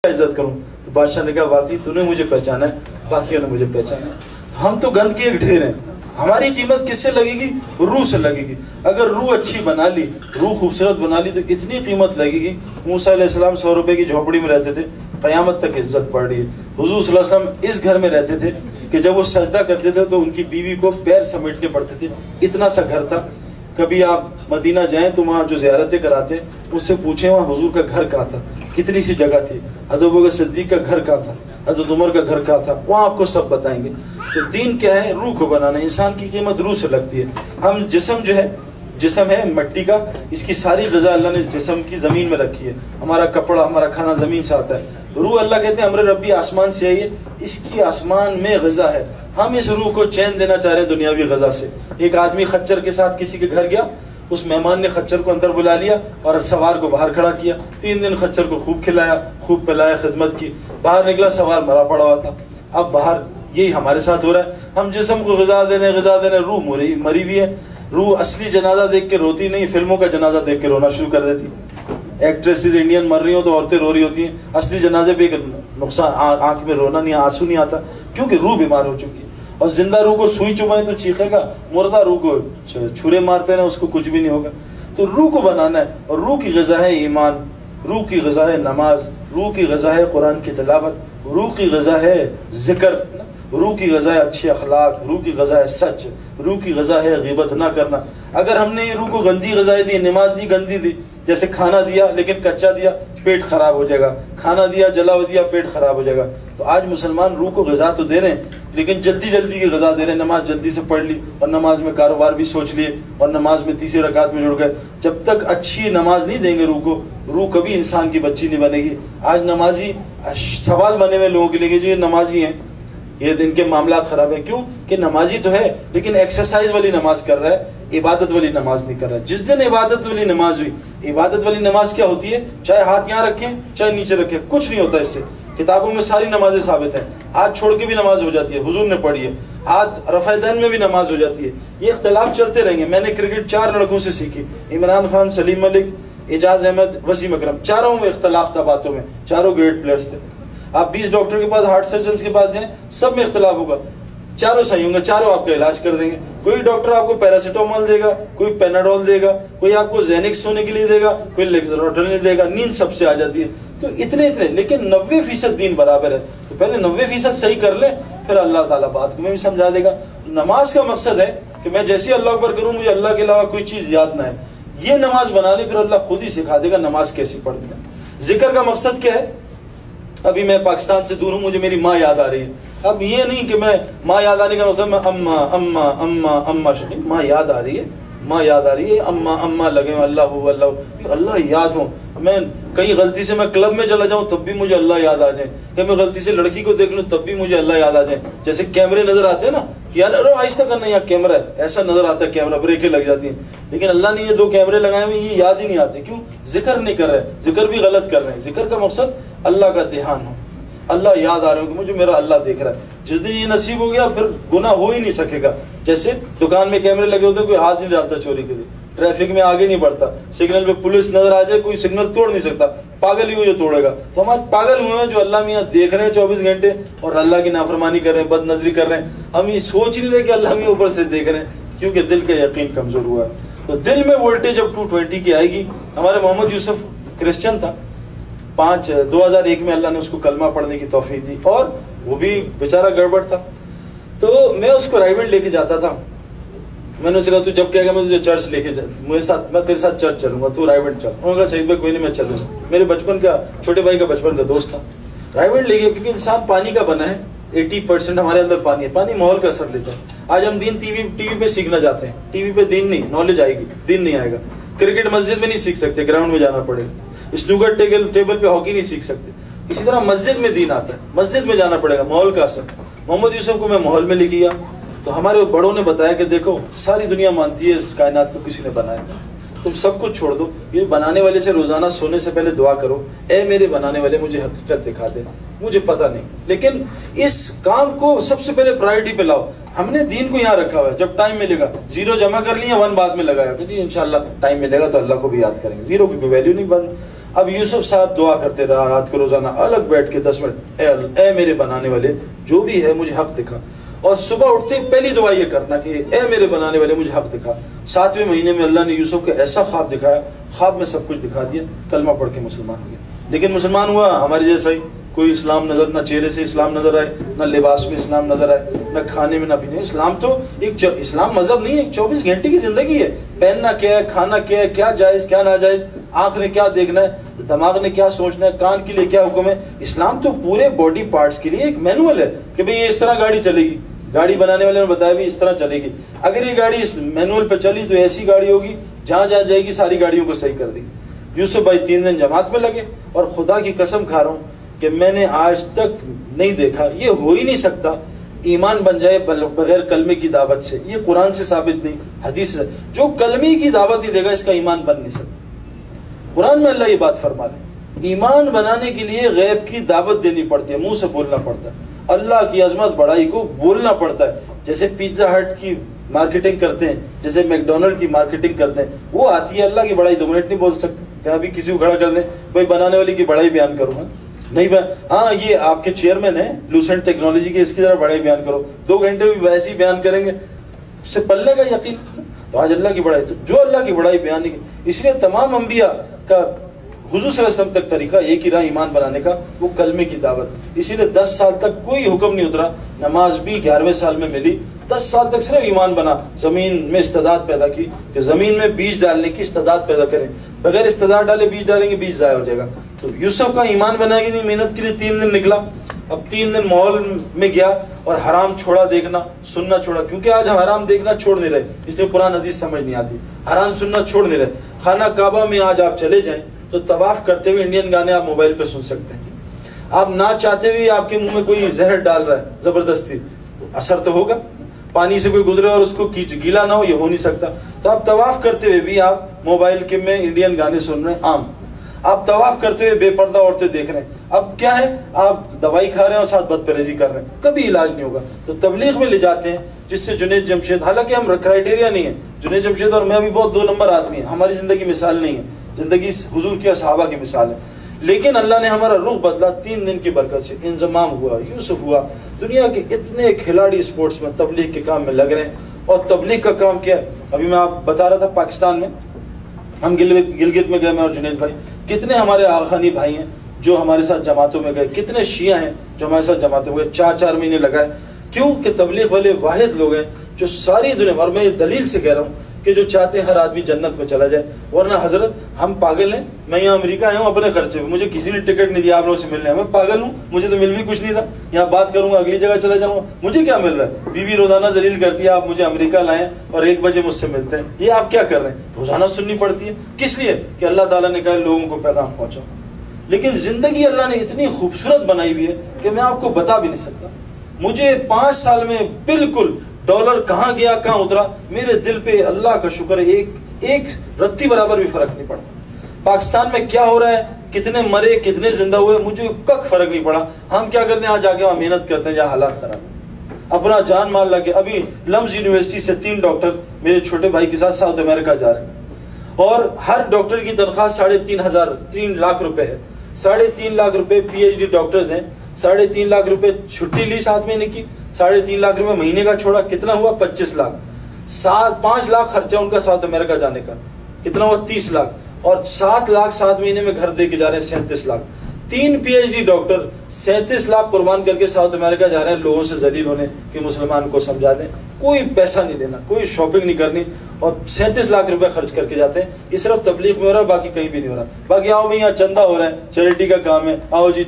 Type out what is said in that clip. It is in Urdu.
عزت کروں؟ تو بادشاہ نے کہا واقعی تو نے مجھے پہچانا ہے، باقیوں نے مجھے پہچانا ہے، تو ہم تو گند کے ایک ڈھیر ہیں، ہماری قیمت کس سے لگے گی؟ روح سے لگے گی۔ اگر روح اچھی بنا لی، روح خوبصورت بنا لی تو اتنی قیمت لگے گی۔ موسیٰ علیہ السلام 100 روپے کی جھونپڑی میں رہتے تھے، قیامت تک عزت پڑ رہی ہے۔ حضور صلی اللہ علیہ وسلم اس گھر میں رہتے تھے کہ جب وہ سجدہ کرتے تھے تو ان کی بیوی کو پیر سمیٹنے پڑتے تھے، اتنا سا گھر تھا۔ کبھی آپ مدینہ جائیں تو وہاں جو زیارتیں کراتے ہیں اس سے پوچھیں وہاں حضور کا گھر کہاں تھا، کتنی سی جگہ تھی، حضرت ابوبکر صدیق کا گھر کہاں تھا، حضرت عمر کا گھر کہاں تھا، وہاں آپ کو سب بتائیں گے۔ تو دین کیا ہے؟ روح کو بنانا۔ انسان کی قیمت روح سے لگتی ہے۔ ہم جسم ہے مٹی کا، اس کی ساری غذا اللہ نے جسم کی زمین میں رکھی ہے، ہمارا کپڑا ہمارا کھانا زمین سے آتا ہے۔ روح اللہ کہتے ہیں امر ربی آسمان سے آئی ہے، اس کی آسمان میں غذا ہے۔ ہم اس روح کو چین دینا چاہ رہے ہیں دنیاوی غذا سے۔ ایک آدمی خچر کے ساتھ کسی کے گھر گیا، اس مہمان نے خچر کو اندر بلا لیا اور سوار کو باہر کھڑا کیا، 3 دن خچر کو خوب کھلایا، خوب پلایا، خدمت کی، باہر نکلا سوار مرا پڑا ہوا تھا۔ اب باہر یہی ہمارے ساتھ ہو رہا ہے، ہم جسم کو غذا دے رہے ہیں، روح مری بھی ہے۔ روح اصلی جنازہ دیکھ کے روتی نہیں، فلموں کا جنازہ دیکھ کے رونا شروع کر دیتی۔ ایکٹریسز انڈین مر رہی ہوں تو عورتیں رو رہی ہوتی ہیں، اصلی جنازے پہ نقصان، آنکھ میں رونا نہیں، آنسو نہیں آتا، کیونکہ روح بیمار ہو چکی ہے۔ اور زندہ روح کو سوئی چبھائیں تو چیخے گا، مردہ روح کو چھرے مارتے ہیں اس کو کچھ بھی نہیں ہوگا۔ تو روح کو بنانا ہے، اور روح کی غذا ہے ایمان، روح کی غذا ہے نماز، روح کی غذا ہے قرآن کی تلاوت، روح کی غذا ہے ذکر، روح کی غذا ہے اچھے اخلاق، روح کی غذا ہے سچ، روح کی غذا ہے غیبت نہ کرنا۔ اگر ہم نے روح کو گندی غذائیں دی، نماز دی گندی دی، جیسے کھانا دیا لیکن کچا دیا، پیٹ خراب ہو جائے گا، کھانا دیا جلا ہوا دیا، پیٹ خراب ہو جائے گا۔ تو آج مسلمان روح کو غذا تو دے رہے ہیں لیکن جلدی جلدی کی غذا دے رہے ہیں، نماز جلدی سے پڑھ لی اور نماز میں کاروبار بھی سوچ لیے اور نماز میں تیسری رکعت میں جڑ گئے۔ جب تک اچھی نماز نہیں دیں گے روح کو، روح کبھی انسان کی بچی نہیں بنے گی۔ آج نمازی سوال بنے ہوئے لوگوں کے لیے کہ جو یہ نمازی ہیں یہ ان کے معاملات خراب ہیں، کیوں کہ نمازی تو ہے لیکن ایکسرسائز والی نماز کر رہا ہے، عبادت والی نماز نہیں کر رہا ہے۔ جس دن عبادت والی نماز ہوئی، عبادت والی نماز کیا ہوتی ہے؟ چاہے ہاتھ یہاں رکھیں چاہے نیچے رکھیں، کچھ نہیں ہوتا اس سے۔ کتابوں میں ساری نمازیں ثابت ہیں، ہاتھ چھوڑ کے بھی نماز ہو جاتی ہے، حضور نے پڑھی ہے، ہاتھ رفع دین میں بھی نماز ہو جاتی ہے۔ یہ اختلاف چلتے رہیں گے۔ میں نے کرکٹ 4 لڑکوں سے سیکھی، عمران خان، سلیم ملک، اعجاز احمد، وسیم اکرم، چاروں میں اختلاف تھا باتوں میں، چاروں گریٹ پلیئرز تھے۔ آپ 20 ڈاکٹر کے پاس، ہارٹ سرجنز کے پاس جائیں، سب میں اختلاف ہوگا، چاروں صحیح ہوں گے، چاروں آپ کا علاج کر دیں گے۔ کوئی ڈاکٹر آپ کو پیراسیٹامول دے گا، کوئی پیناڈول دے گا، کوئی آپ کو زینکس سونے کے لیے دے گا، کوئی لیکزروٹل دے گا، نیند سب سے آ جاتی ہے۔ تو اتنے لیکن 90% دین برابر ہے۔ تو پہلے 90% صحیح کر لیں، پھر اللہ تعالیٰ بات کو میں بھی سمجھا دے گا۔ نماز کا مقصد ہے کہ میں جیسے اللہ اکبر کروں مجھے اللہ کے علاوہ کوئی چیز یاد نہ ہے، یہ نماز بنا لیں، پھر اللہ خود ہی سکھا دے گا نماز کیسی پڑھنی ہے۔ ذکر کا مقصد کیا ہے؟ ابھی میں پاکستان سے دور ہوں، مجھے میری ماں یاد آ رہی ہے۔ اب یہ نہیں کہ میں ماں یاد آنے کا مقصد میں اما اما اما اما شنی، ماں یاد آ رہی ہے، ماں یاد آ رہی ہے، اما اما لگے ہوں، اللہ ہو اللہ یاد ہوں۔ میں کہیں غلطی سے میں کلب میں چلا جاؤں تب بھی مجھے اللہ یاد آ جائیں، کہ میں غلطی سے لڑکی کو دیکھ لوں تب بھی مجھے اللہ یاد آ جائیں۔ جیسے کیمرے نظر آتے ہیں نا کہ یار ارے آہستہ کرنا، یہاں کیمرہ ہے، ایسا نظر آتا ہے کیمرہ، بریکیں لگ جاتی ہیں، لیکن اللہ نے یہ 2 کیمرے لگائے ہوئے، یہ یاد ہی نہیں آتے، کیوں؟ ذکر نہیں کر رہے، ذکر بھی غلط کر رہے ہیں۔ ذکر کا مقصد اللہ کا دھیان ہو، اللہ یاد آ رہے ہو کہ مجھے میرا اللہ دیکھ رہا ہے۔ جس دن یہ نصیب ہو گیا پھر گناہ ہو ہی نہیں سکے گا۔ جیسے دکان میں کیمرے لگے ہوتے ہیں، کوئی ہاتھ نہیں ڈالتا چوری کے لیے، ٹریفک میں آگے نہیں بڑھتا، سگنل پہ پولیس نظر آ جائے کوئی سگنل توڑ نہیں سکتا، پاگل ہی ہو جو توڑے گا۔ تو ہم آج پاگل ہوئے ہیں جو اللہ میاں دیکھ رہے ہیں 24 گھنٹے اور اللہ کی نافرمانی کر رہے ہیں، بد نظری کر رہے ہیں۔ ہم یہ سوچ ہی نہیں رہے کہ اللہ میاں اوپر سے دیکھ رہے ہیں، کیونکہ دل کا یقین کمزور ہوا ہے۔ تو دل میں وولٹیج جب 220 کی آئے گی، ہمارے محمد یوسف کرسچن تھا، 2001 میں اللہ نے اس کو کلمہ پڑھنے کی توفیق دی، اور وہ بھی بیچارہ گڑبڑ تھا۔ تو میں اس کو رائیونڈ لے کے جاتا تھا، میں نے اس سے کہا تو جب کہے گا میں تجھے چرچ لے کے مجھے ساتھ، میں تیرے ساتھ چرچ چلوں گا، تو رائیونڈ چل۔ انہوں نے کہا سعید بھائی کوئی نہیں میں چلوں گا۔ میرے بچپن کا، چھوٹے بھائی کا بچپن کا دوست تھا، رائیونڈ لے گیا، کیونکہ انسان پانی کا بنا ہے، 80% ہمارے اندر پانی ہے، پانی ماحول کا اثر لیتا ہے۔ آج ہم دین ٹی وی پہ سیکھنا چاہتے ہیں، ٹی وی پہ دین نہیں، نالج آئے گی، دین نہیں آئے گا۔ کرکٹ مسجد میں نہیں سیکھ سکتے، گراؤنڈ میں جانا پڑے گا۔ اسنوکر ٹیبل پہ ہاکی نہیں سیکھ سکتے۔ اسی طرح مسجد میں دین آتا ہے، مسجد میں جانا پڑے گا، ماحول کا اثر۔ محمد یوسف کو میں ماحول میں لے گیا تو ہمارے بڑوں نے بتایا کہ دیکھو ساری دنیا مانتی ہے اس کائنات کو کسی نے بنایا، تم سب کچھ چھوڑ دو، یہ بنانے والے سے روزانہ سونے سے پہلے دعا کرو، اے میرے بنانے والے مجھے حقیقت دکھا دے، مجھے پتہ نہیں، لیکن اس کام کو سب سے پہلے پرائرٹی پہ لاؤ۔ ہم نے دین کو یہاں رکھا ہوا ہے، جب ٹائم ملے گا 0 جمع کر لیا، 1 بعد میں لگایا کہ جی انشاءاللہ ٹائم ملے گا تو اللہ کو بھی یاد کریں گے، 0 کی کوئی ویلیو نہیں بن۔ اب یوسف صاحب دعا کرتے رہا رات کو روزانہ الگ بیٹھ کے 10 منٹ، اے میرے بنانے والے جو بھی ہے مجھے حق دکھا. اور صبح اٹھتے ہی پہلی دعا یہ کرنا کہ اے میرے بنانے والے مجھے حق دکھا. 7ویں مہینے میں اللہ نے یوسف کو ایسا خواب دکھایا، خواب میں سب کچھ دکھا دیا، کلمہ پڑھ کے مسلمان ہو گیا. لیکن مسلمان ہوا ہمارے جیسا ہی، کوئی اسلام نظر، نہ چہرے سے اسلام نظر آئے، نہ لباس میں اسلام نظر آئے، نہ کھانے میں نہ پینے. اسلام تو اسلام مذہب نہیں ہے، ایک 24 گھنٹے کی زندگی ہے. پہننا کیا ہے، کھانا کیا ہے، کیا جائز کیا ناجائز، آنکھ نے کیا دیکھنا ہے، دماغ نے کیا سوچنا ہے، کان کے لیے کیا حکم ہے. اسلام تو پورے باڈی پارٹس کے لیے ایک مینول ہے کہ بھئی یہ اس طرح گاڑی چلے گی. گاڑی بنانے والے نے بتایا بھی اس طرح چلے گی. اگر یہ گاڑی اس مینول پہ چلی تو ایسی گاڑی ہوگی جہاں جہاں جائے گی ساری گاڑیوں کو صحیح کر دے گی. یوسف بھائی 3 دن جماعت میں لگے، اور خدا کی قسم کھا رہا ہوں کہ میں نے آج تک نہیں دیکھا، یہ ہو ہی نہیں سکتا ایمان بن جائے بغیر کلمے کی دعوت سے. یہ قرآن سے ثابت نہیں، حدیث سے. جو کلمے کی دعوت نہیں دے گا اس کا ایمان بن نہیں سکتا. قرآن میں اللہ یہ بات فرما رہے، ایمان بنانے کے لیے غیب کی دعوت دینی پڑتی ہے، منہ سے بولنا پڑتا ہے، اللہ کی عظمت بڑائی کو بولنا پڑتا ہے. جیسے پیزا ہٹ کی مارکیٹنگ کرتے ہیں، جیسے میک ڈونلڈ کی مارکیٹنگ کرتے ہیں، وہ آتی ہے. اللہ کی بڑائی 2 منٹ نہیں بول سکتے. کہ ابھی کسی کو کھڑا کر دیں بھائی بنانے والی کی بڑائی بیان کروں گا نہیں ہاں یہ آپ کے چیئرمین ہیں لوسنٹ ٹیکنالوجی کے، اس کی ذرا بڑائی بیان کرو. 2 گھنٹے بھی ویسے ہی بیان کریں گے، اس سے پلے گا یقین. تو آج اللہ کی بڑائی، تو جو اللہ کی بڑائی بیان نہیں. اس لیے تمام انبیاء کا حضور صلی اللہ علیہ وسلم تک طریقہ ایک ہی رہا ایمان بنانے کا، وہ کلمے کی دعوت. اسی لیے 10 سال تک کوئی حکم نہیں اترا، نماز بھی 11ویں سال میں ملی. 10 سال تک صرف ایمان بنا، زمین میں استعداد پیدا کی کہ زمین میں بیج ڈالنے کی استعداد پیدا کریں. بغیر استعداد ڈالے بیج ڈالیں گے بیج ضائع ہو جائے گا. تو یوسف کا ایمان بنا کہ نہیں، محنت کے لیے 3 دن نکلا. اب 3 دن ماحول میں گیا اور حرام چھوڑا دیکھنا، سننا چھوڑا. کیونکہ آج ہم حرام دیکھنا چھوڑ نہیں رہے، اس لیے قرآن حدیث سمجھ نہیں آتی. حرام سننا چھوڑ نہیں رہے. خانہ کعبہ میں آج آپ چلے جائیں تو طواف کرتے ہوئے انڈین گانے آپ موبائل پہ سن سکتے ہیں. آپ نہ چاہتے ہوئے آپ کے منہ میں کوئی زہر ڈال رہا ہے زبردستی، تو اثر تو ہوگا. پانی سے کوئی گزرے اور اس کو گیلا نہ ہو، یہ ہو نہیں سکتا. تو آپ طواف کرتے ہوئے بھی آپ موبائل کے میں انڈین گانے سن رہے ہیں عام. آپ طواف کرتے ہوئے بے پردہ عورتیں دیکھ رہے ہیں. اب کیا ہے، آپ دوائی کھا رہے ہیں اور ساتھ بد پرہیزی کر رہے ہیں، کبھی علاج نہیں ہوگا. تو تبلیغ میں لے جاتے ہیں جس سے جنید جمشید، حالانکہ ہم کرائٹیریا نہیں ہے، جنید جمشید اور میں بھی بہت 2 نمبر آدمی ہیں، ہماری زندگی مثال نہیں ہے، زندگی حضور کے صحابہ کی مثال ہے. لیکن اللہ نے ہمارا رخ بدلا 3 دن کی برکت سے. انضمام ہوا، یوسف ہوا. دنیا کے اتنے کھلاڑی اسپورٹس میں تبلیغ کے کام میں لگ رہے ہیں. اور تبلیغ کا کام کیا ہے، ابھی میں آپ بتا رہا تھا پاکستان میں ہم گلگت میں گئے، میں اور جنید بھائی. کتنے ہمارے آغانی بھائی ہیں جو ہمارے ساتھ جماعتوں میں گئے، کتنے شیعہ ہیں جو ہمارے ساتھ جماعتوں میں گئے. 4 مہینے لگائے. کیوں کہ تبلیغ والے واحد لوگ ہیں جو ساری دنیا، اور میں یہ دلیل سے کہہ رہا ہوں کہ جو چاہتے ہیں ہر آدمی جنت میں چلا جائے. ورنہ حضرت ہم پاگل ہیں. میں یہاں امریکہ آیا ہوں اپنے خرچے پہ، مجھے کسی نے ٹکٹ نہیں دیا آپ لوگوں سے ملنے. میں پاگل ہوں، مجھے تو مل بھی کچھ نہیں رہا. یہاں بات کروں گا اگلی جگہ چلا جاؤں گا، مجھے کیا مل رہا ہے. بیوی روزانہ ذلیل کرتی ہے، آپ مجھے امریکہ لائیں اور 1 بجے مجھ سے ملتے ہیں. یہ آپ کیا کر رہے ہیں؟ روزانہ سننی پڑتی ہے. کس لیے؟ کہ اللہ تعالیٰ نے کہا لوگوں کو پیغام پہنچاؤ. لیکن زندگی اللہ نے اتنی خوبصورت بنائی ہوئی ہے کہ میں آپ کو بتا بھی نہیں سکتا. مجھے 5 سال میں بالکل ڈالر کہاں گیا کہاں اترا، میرے دل پہ اللہ کا شکر ہے ایک رتی برابر بھی فرق نہیں پڑا. پاکستان میں کیا ہو رہا ہے، کتنے مرے کتنے زندہ ہوئے، مجھے کک فرق نہیں پڑا. ہم کیا کرتے ہیں، آج جا کے وہاں محنت کرتے ہیں جہاں حالات خراب ہیں، اپنا جان مال لگے. ابھی لمز یونیورسٹی سے 3 ڈاکٹر میرے چھوٹے بھائی کے ساتھ ساؤتھ امریکہ جا رہے ہیں، اور ہر ڈاکٹر کی تنخواہ 3.5 لاکھ روپے ہے. 3.5 لاکھ روپے پی ایچ ڈی ڈاکٹرز ہیں. 3.5 لاکھ روپے چھٹی لی 7 مہینے کی، 3.5 لاکھ روپے مہینے کا چھوڑا، کتنا ہوا 25 لاکھ. 5 لاکھ خرچہ ان کا ساؤتھ امریکہ جانے کا، کتنا ہوا 30 لاکھ. اور 7 لاکھ 7 مہینے میں گھر دے کے جا رہے ہیں 37 lakh. 3 P H D doctor 37 lakh قربان کر کے ساؤتھ امریکہ جا رہے ہیں لوگوں سے ذلیل ہونے کہ مسلمان کو سمجھا دیں. کوئی پیسہ نہیں لینا، کوئی شاپنگ نہیں کرنی، اور 37 لاکھ روپے خرچ کر کے جاتے ہیں. یہ صرف تبلیغ میں ہو رہا ہے، باقی کہیں بھی نہیں ہو رہا. باقی آؤ بھی یہاں چندہ ہو رہا ہے، چیریٹی کا کام ہے، آؤ جی